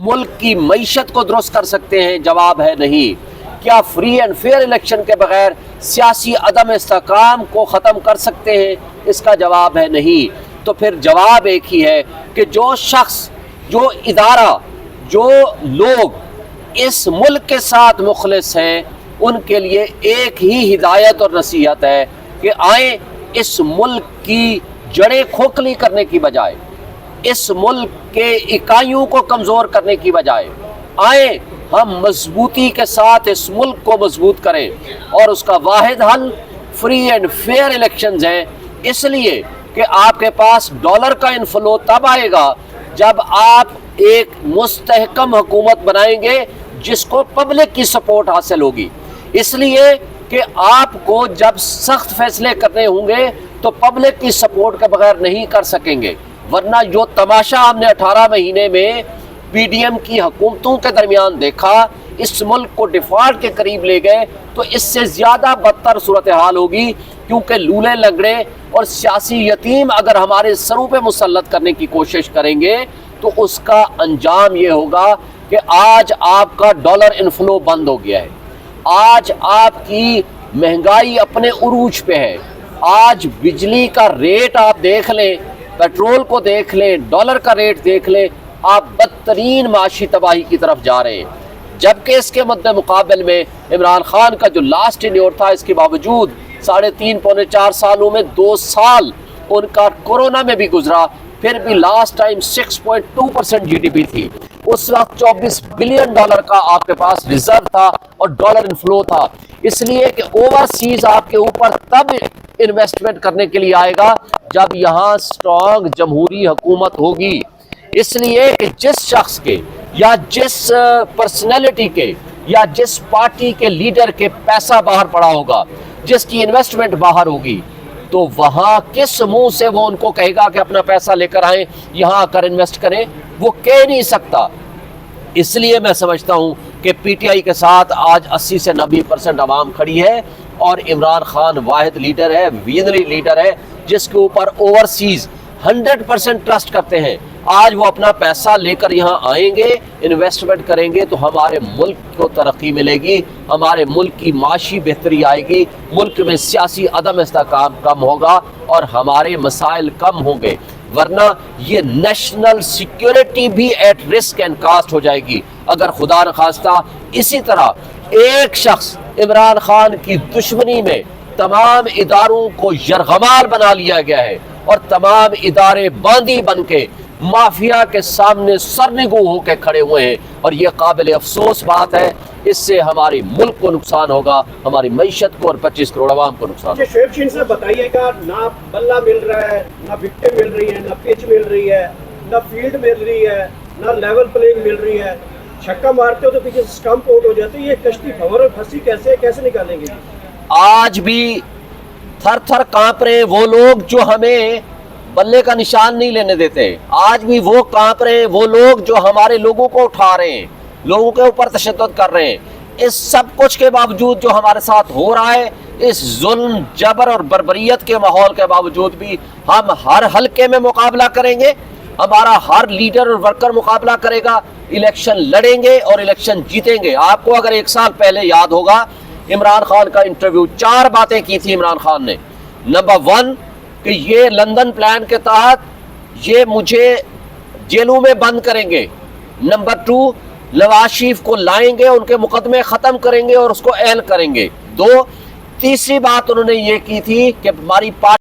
ملک کی معیشت کو درست کر سکتے ہیں؟ جواب ہے نہیں۔ کیا فری اینڈ فیئر الیکشن کے بغیر سیاسی عدم استحکام کو ختم کر سکتے ہیں؟ اس کا جواب ہے نہیں۔ تو پھر جواب ایک ہی ہے کہ جو شخص، جو ادارہ، جو لوگ اس ملک کے ساتھ مخلص ہیں، ان کے لیے ایک ہی ہدایت اور نصیحت ہے کہ آئیں اس ملک کی جڑیں کھوکھلی کرنے کی بجائے، اس ملک کے اکائیوں کو کمزور کرنے کی بجائے آئیں ہم مضبوطی کے ساتھ اس ملک کو مضبوط کریں، اور اس کا واحد حل فری اینڈ فیئر الیکشنز ہیں۔ اس لیے کہ آپ کے پاس ڈالر کا انفلو تب آئے گا جب آپ ایک مستحکم حکومت بنائیں گے جس کو پبلک کی سپورٹ حاصل ہوگی۔ اس لیے کہ آپ کو جب سخت فیصلے کرنے ہوں گے تو پبلک کی سپورٹ کے بغیر نہیں کر سکیں گے، ورنہ جو تماشا ہم نے 18 مہینے میں پی ڈی ایم کی حکومتوں کے درمیان دیکھا، اس ملک کو ڈیفالٹ کے قریب لے گئے، تو اس سے زیادہ بدتر صورتحال ہوگی، کیونکہ لولے لنگڑے اور سیاسی یتیم اگر ہمارے سروں پہ مسلط کرنے کی کوشش کریں گے تو اس کا انجام یہ ہوگا کہ آج آپ کا ڈالر انفلو بند ہو گیا ہے، آج آپ کی مہنگائی اپنے عروج پہ ہے، آج بجلی کا ریٹ آپ دیکھ لیں، پیٹرول کو دیکھ لیں، ڈالر کا ریٹ دیکھ لیں، آپ بدترین معاشی تباہی کی طرف جا رہے ہیں۔ جبکہ اس کے مد مقابل میں عمران خان کا جو لاسٹ ٹینیور تھا، اس کے باوجود 3.5 پونے 4 سالوں میں 2 سال ان کا کورونا میں بھی گزرا، پھر بھی last time 6.2% G D P تھی۔ اس وقت 24 بلین ڈالر کا آپ کے پاس ریزرو تھا اور ڈالر انفلو تھا، اس لیے کہ اوورسیز آپ کے اوپر تب انویسٹمنٹ کرنے کے لیے آئے گا جب یہاں سٹرونگ جمہوری حکومت ہوگی۔ اس لیے کہ جس شخص کے یا جس پرسنالٹی کے یا جس پارٹی کے لیڈر کے پیسہ باہر پڑا ہوگا، جس کی انویسٹمنٹ باہر ہوگی، تو وہاں کس منہ سے وہ ان کو کہے گا کہ اپنا پیسہ لے کر آئیں، یہاں آ کر انویسٹ کریں؟ وہ کہہ نہیں سکتا۔ اس لیے میں سمجھتا ہوں کہ پی ٹی آئی کے ساتھ آج 80 سے 90% عوام کھڑی ہے، اور عمران خان واحد لیڈر ہے، ویژنری لیڈر ہے، جس کے اوپر اوورسیز 100% ٹرسٹ کرتے ہیں۔ آج وہ اپنا پیسہ لے کر یہاں آئیں گے، انویسٹمنٹ کریں گے، تو ہمارے ملک کو ترقی ملے گی، ہمارے ملک کی معاشی بہتری آئے گی، ملک میں سیاسی عدم استحکام کم ہوگا اور ہمارے مسائل کم ہوں گے، ورنہ یہ نیشنل سیکیورٹی بھی ایٹ رسک اینڈ کاسٹ ہو جائے گی اگر خدا نخواستہ اسی طرح ایک شخص عمران خان کی دشمنی میں تمام اداروں کو یرغمال بنا لیا گیا ہے، اور تمام ادارے باندی بن کے مافیا کے سامنے سرنگو ہو کے کھڑے ہوئے ہیں، اور یہ قابل افسوس بات ہے۔ اس سے ہماری ملک کو نقصان ہوگا، ہماری معیشت کو اور 25 کروڑ عوام کو نقصان ہوگا۔ شعیب شین سے بتائیے گا، نہ بلہ مل رہا ہے، نہ وکٹیں مل رہی ہیں، نہ پچ مل رہی ہے، نہ فیلڈ مل رہی ہے، نہ لیول پلینگ مل رہی ہے، چھکا مارتے ہو تو پیچھے سٹمپ آؤٹ ہو جاتے، یہ کشتی بھنور اور پھنسی کیسے نکالیں گے؟ آج بھی تھر تھر کانپ رہے ہیں وہ لوگ جو ہمیں بلے کا نشان نہیں لینے دیتے، آج بھی وہ کانپ رہے ہیں وہ لوگ جو ہمارے لوگوں کو اٹھا رہے ہیں، لوگوں کے اوپر تشدد کر رہے ہیں۔ اس سب کچھ کے باوجود جو ہمارے ساتھ ہو رہا ہے، اس ظلم، جبر اور بربریت کے ماحول کے باوجود بھی ہم ہر حلقے میں مقابلہ کریں گے، ہمارا ہر لیڈر اور ورکر مقابلہ کرے گا، الیکشن لڑیں گے اور الیکشن جیتیں گے۔ آپ کو اگر 1 سال پہلے یاد ہوگا، عمران خان کا انٹرویو 4 باتیں کی تھی عمران خان نے۔ نمبر 1 کہ یہ لندن پلان کے تحت یہ مجھے جیلوں میں بند کریں گے۔ نمبر 2 نواز شریف کو لائیں گے، ان کے مقدمے ختم کریں گے اور اس کو اہل کریں گے۔ 2 تیسری بات انہوں نے یہ کی تھی کہ ہماری پارٹی